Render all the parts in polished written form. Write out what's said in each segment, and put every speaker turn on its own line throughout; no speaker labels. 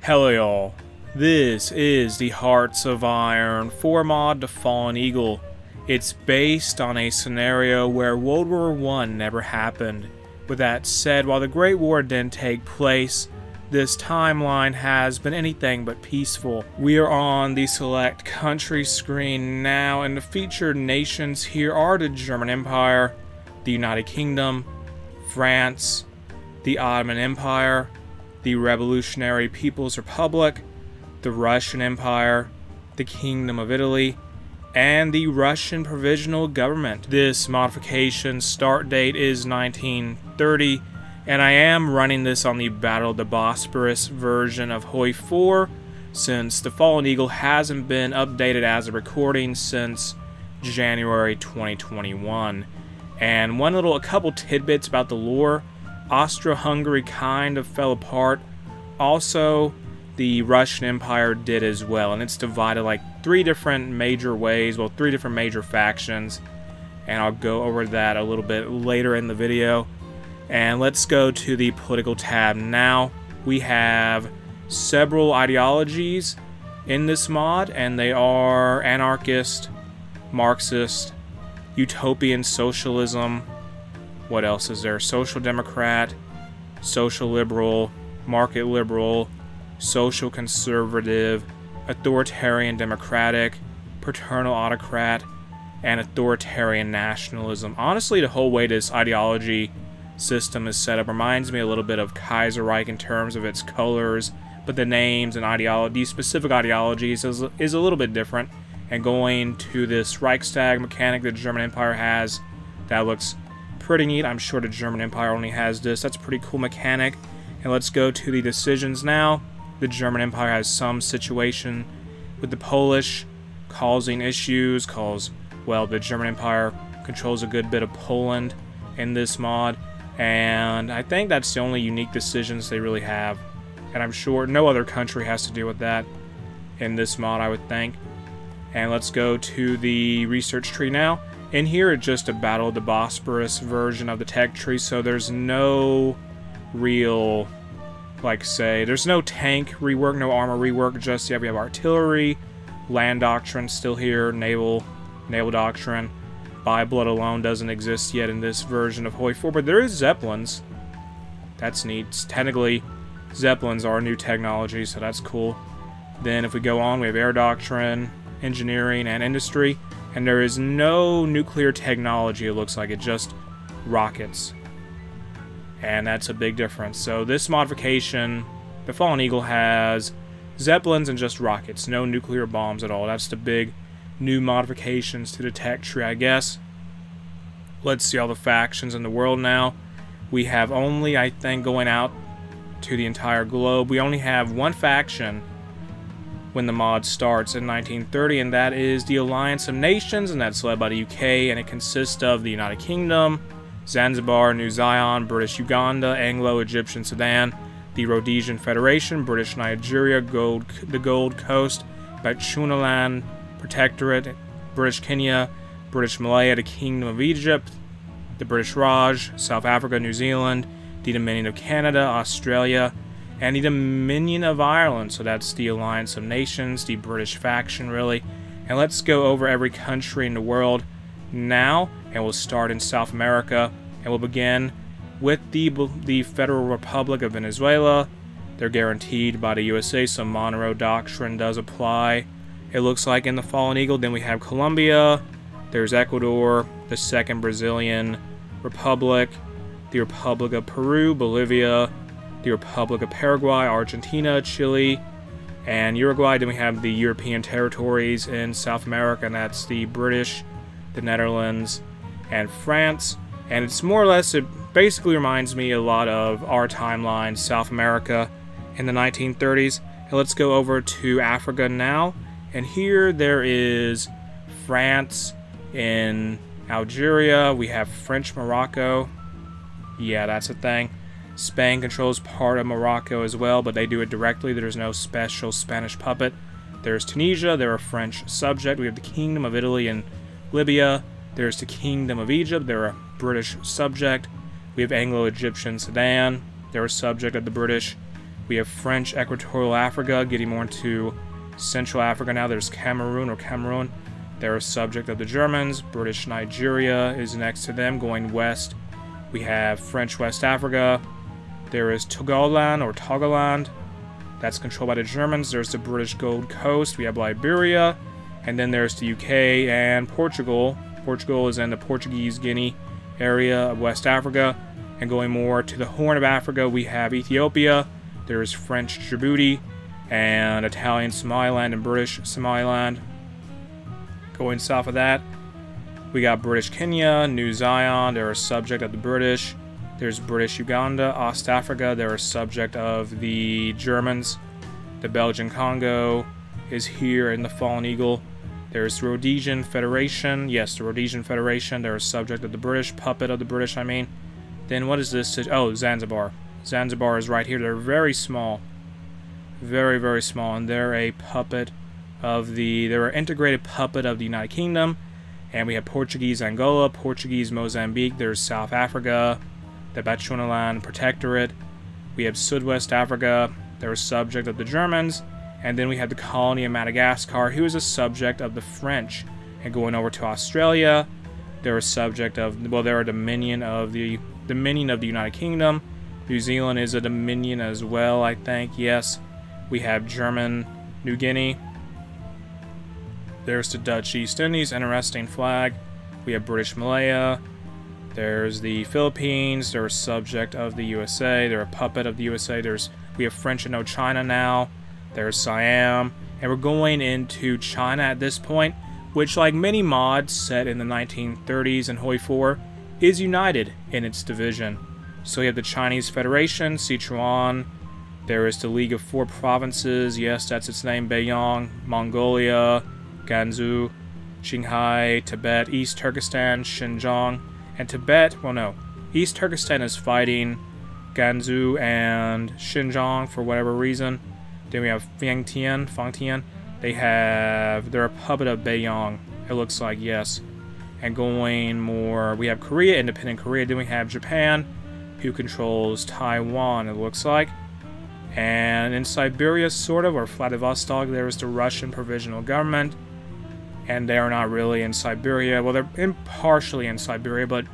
Hello y'all, this is the Hearts of Iron 4 mod to Fallen Eagle. It's based on a scenario where World War I never happened. With that said, while the Great War didn't take place, this timeline has been anything but peaceful. We are on the select country screen now, and the featured nations here are the German Empire, the United Kingdom, France, the Ottoman Empire, the Revolutionary People's Republic, the Russian Empire, the Kingdom of Italy, and the Russian Provisional Government. This modification start date is 1930, and I am running this on the Battle of the Bosporus version of HOI4, since the Fallen Eagle hasn't been updated as a recording since January 2021. And a couple tidbits about the lore. Austro-Hungary kind of fell apart. Also, the Russian Empire did as well, and it's divided like three different major ways, well, three different major factions, and I'll go over that a little bit later in the video. And let's go to the political tab now. We have several ideologies in this mod, and they are anarchist, Marxist, utopian socialism. What else is there? Social Democrat, Social Liberal, Market Liberal, Social Conservative, Authoritarian Democratic, Paternal Autocrat, and Authoritarian Nationalism. Honestly, the whole way this ideology system is set up reminds me a little bit of Kaiserreich in terms of its colors, but the names and these specific ideologies is a little bit different. And going to this Reichstag mechanic the German Empire has, that looks pretty neat. I'm sure the German Empire only has this. That's a pretty cool mechanic. And let's go to the decisions now. The German Empire has some situation with the Polish causing issues, well, the German Empire controls a good bit of Poland in this mod, and I think that's the only unique decisions they really have. And I'm sure no other country has to deal with that in this mod, I would think. And let's go to the research tree now. In here, it's just a Battle of the Bosporus version of the tech tree, so there's no real, there's no tank rework, no armor rework, just, yeah, we have artillery, land doctrine still here, naval doctrine. By blood alone doesn't exist yet in this version of HOI4, but there is Zeppelins. That's neat. Technically, Zeppelins are a new technology, so that's cool. Then if we go on, we have air doctrine, engineering, and industry. And there is no nuclear technology, it looks like. It's just rockets. And that's a big difference. So this modification, the Fallen Eagle has Zeppelins and just rockets. No nuclear bombs at all. That's the big new modifications to the tech tree, I guess. Let's see all the factions in the world now. We have only, I think, going out to the entire globe, we only have one faction when the mod starts in 1930, and that is the Alliance of Nations, and that's led by the UK, and it consists of the United Kingdom, Zanzibar, New Zion, British Uganda, Anglo-Egyptian Sudan, the Rhodesian Federation, British Nigeria, the Gold Coast, Bechuanaland Protectorate, British Kenya, British Malaya, the Kingdom of Egypt, the British Raj, South Africa, New Zealand, the Dominion of Canada, Australia, and the Dominion of Ireland. So that's the Alliance of Nations, the British faction, really. And let's go over every country in the world now, and we'll start in South America, and we'll begin with the Federal Republic of Venezuela. They're guaranteed by the USA, so Monroe Doctrine does apply, it looks like, in the Fallen Eagle. Then we have Colombia, there's Ecuador, the Second Brazilian Republic, the Republic of Peru, Bolivia, the Republic of Paraguay, Argentina, Chile, and Uruguay. Then we have the European territories in South America, and that's the British, the Netherlands, and France. And it's more or less, it basically reminds me a lot of our timeline, South America in the 1930s. And let's go over to Africa now. And here there is France in Algeria. We have French Morocco. Yeah, that's a thing. Spain controls part of Morocco as well, but they do it directly. There's no special Spanish puppet. There's Tunisia. They're a French subject. We have the Kingdom of Italy and Libya. There's the Kingdom of Egypt. They're a British subject. We have Anglo-Egyptian Sudan. They're a subject of the British. We have French Equatorial Africa, getting more into Central Africa now. There's Cameroon. They're a subject of the Germans. British Nigeria is next to them, going west. We have French West Africa. There is Togoland. That's controlled by the Germans. There's the British Gold Coast. We have Liberia. And then there's the UK and Portugal. Portugal is in the Portuguese Guinea area of West Africa. And going more to the Horn of Africa, we have Ethiopia. There's French Djibouti and Italian Somaliland and British Somaliland. Going south of that, we got British Kenya, New Zion. They're a subject of the British. There's British Uganda, East Africa. They're a subject of the Germans. The Belgian Congo is here in the Fallen Eagle. There's the Rhodesian Federation. Yes, the Rhodesian Federation. They're a subject of the British, puppet of the British, I mean. Then what is this? Oh, Zanzibar. Zanzibar is right here. They're very small. Very, very small. And they're a puppet of the... They're an integrated puppet of the United Kingdom. And we have Portuguese Angola, Portuguese Mozambique. There's South Africa, the Bechuanaland Protectorate. We have Sudwest Africa. They're a subject of the Germans. And then we have the colony of Madagascar, who is a subject of the French. And going over to Australia, they're a subject of... Well, they're a dominion of the United Kingdom. New Zealand is a dominion as well, I think. Yes. We have German New Guinea. There's the Dutch East Indies, interesting flag. We have British Malaya. There's the Philippines. They're a subject of the USA. They're a puppet of the USA. We have French Indochina now. There's Siam. And we're going into China at this point, which, like many mods set in the 1930s in HOI4, is united in its division. So we have the Chinese Federation, Sichuan. There is the League of Four Provinces. Yes, that's its name. Beiyang, Mongolia, Gansu, Qinghai, Tibet, East Turkestan, Xinjiang, and Tibet. Well, no. East Turkestan is fighting Gansu and Xinjiang for whatever reason. Then we have Fangtian. They're a puppet of Beiyang. It looks like, yes. And going more, we have Korea, independent Korea. Then we have Japan, who controls Taiwan, it looks like. And in Siberia, sort of, or Vladivostok, there's the Russian Provisional Government. And they are not really in Siberia. Well, they're partially in Siberia, but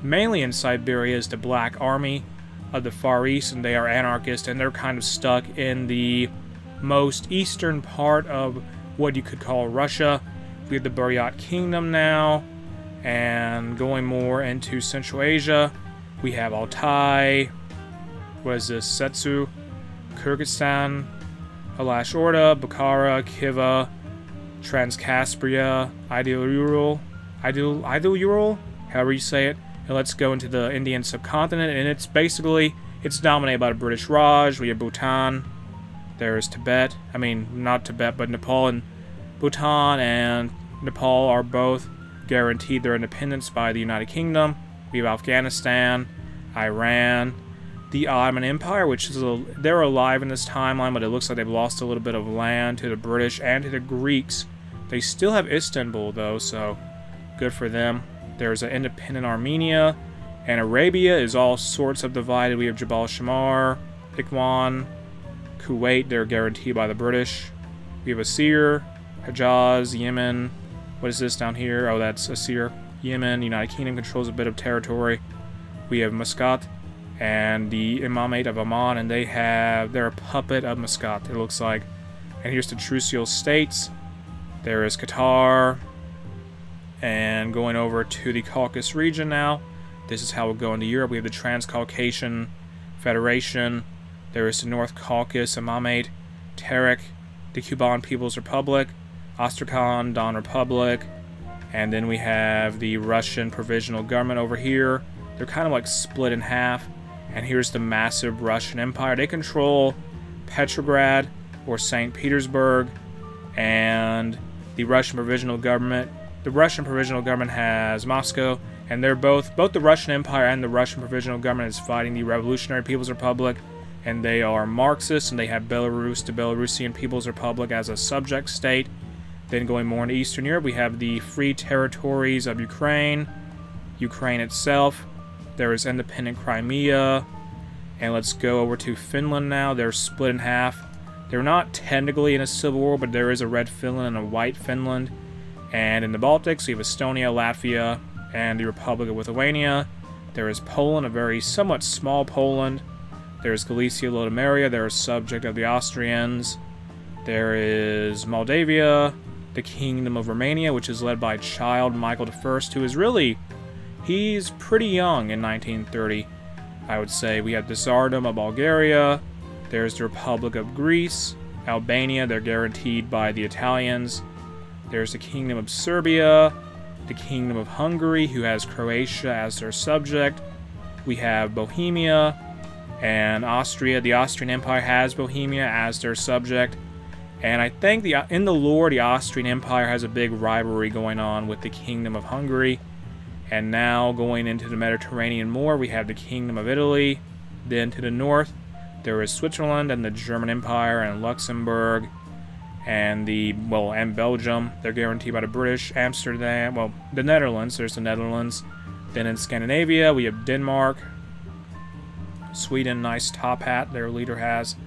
mainly in Siberia is the Black Army of the Far East, and they are anarchist, and they're kind of stuck in the most eastern part of what you could call Russia. We have the Buryat Kingdom now, and going more into Central Asia, we have Altai, what is this, Setsu, Kyrgyzstan, Alash Orda, Bukhara, Khiva, Transcaspria, Idel-Ural, however you say it. And let's go into the Indian subcontinent, and it's dominated by the British Raj. We have Bhutan. There's Tibet. I mean, not Tibet, but Nepal. And Bhutan and Nepal are both guaranteed their independence by the United Kingdom. We have Afghanistan, Iran, the Ottoman Empire, which is they're alive in this timeline, but it looks like they've lost a little bit of land to the British and to the Greeks. They still have Istanbul, though, so good for them. There's an independent Armenia, and Arabia is all sorts of divided. We have Jabal Shamar, Ikwan, Kuwait, they're guaranteed by the British. We have Asir, Hejaz, Yemen. What is this down here? Oh, that's Asir. Yemen, United Kingdom controls a bit of territory. We have Muscat and the Imamate of Amman, and they're a puppet of Muscat, it looks like. And here's the Trucial States. There is Qatar. And going over to the Caucasus region now. This is how we'll go into Europe. We have the Transcaucasian Federation. There is the North Caucasus, Imamate, Terek, the Cuban People's Republic, Astrakhan, Don Republic, and then we have the Russian Provisional Government over here. They're kind of like split in half. And here's the massive Russian Empire. They control Petrograd or St. Petersburg, and the Russian Provisional Government. The Russian Provisional Government has Moscow, and they're both the Russian Empire and the Russian Provisional Government is fighting the Revolutionary People's Republic, and they are Marxists, and they have Belarus, the Belarusian People's Republic, as a subject state. Then going more into Eastern Europe, we have the Free Territories of Ukraine, Ukraine itself. There is independent Crimea, And let's go over to Finland now. They're split in half. They're not technically in a civil war, but there is a red Finland and a white Finland. And in the Baltics, we have Estonia, Latvia, and the Republic of Lithuania. There is Poland, a very somewhat small Poland. There is Galicia, Lodomeria. They're a subject of the Austrians. There is Moldavia, the Kingdom of Romania, which is led by child Michael I, who is really, he's pretty young in 1930, I would say. We have the Tsardom of Bulgaria. There's the Republic of Greece, Albania, they're guaranteed by the Italians. There's the Kingdom of Serbia, the Kingdom of Hungary, who has Croatia as their subject. We have Bohemia and Austria. The Austrian Empire has Bohemia as their subject. And I think in the lore, the Austrian Empire has a big rivalry going on with the Kingdom of Hungary. And now going into the Mediterranean more, we have the Kingdom of Italy. Then to the north, there is Switzerland and the German Empire and Luxembourg and and Belgium. They're guaranteed by the British. Amsterdam, well, the Netherlands. There's the Netherlands. Then in Scandinavia, we have Denmark. Sweden, nice top hat their leader has.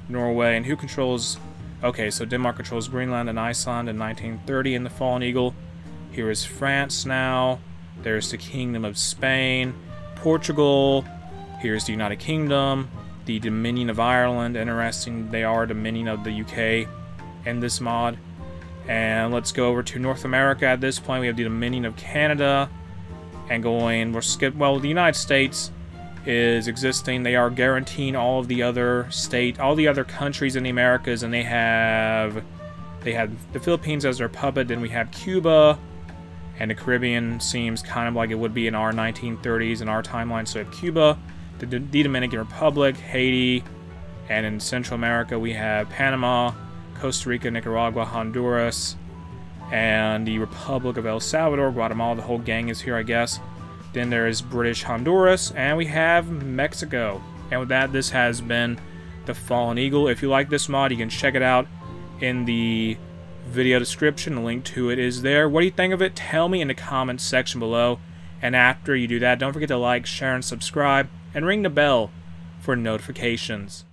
Norway, and who controls... Okay, so Denmark controls Greenland and Iceland in 1930 in the Fallen Eagle. Here is France now. There's the Kingdom of Spain. Portugal. Here's the United Kingdom. The Dominion of Ireland. Interesting, they are Dominion of the UK in this mod. And let's go over to North America. At this point, we have the Dominion of Canada. And the United States is existing. They are guaranteeing all of the other countries in the Americas, and they have the Philippines as their puppet. Then we have Cuba, and the Caribbean seems kind of like it would be in our 1930s in our timeline. So we have Cuba, the Dominican Republic, Haiti, and in Central America we have Panama, Costa Rica, Nicaragua, Honduras, and the Republic of El Salvador, Guatemala. The whole gang is here, I guess. Then there is British Honduras, and we have Mexico. And with that, this has been the Fallen Eagle. If you like this mod, you can check it out in the video description. The link to it is there. What do you think of it? Tell me in the comments section below. And after you do that, don't forget to like, share, and subscribe, and ring the bell for notifications.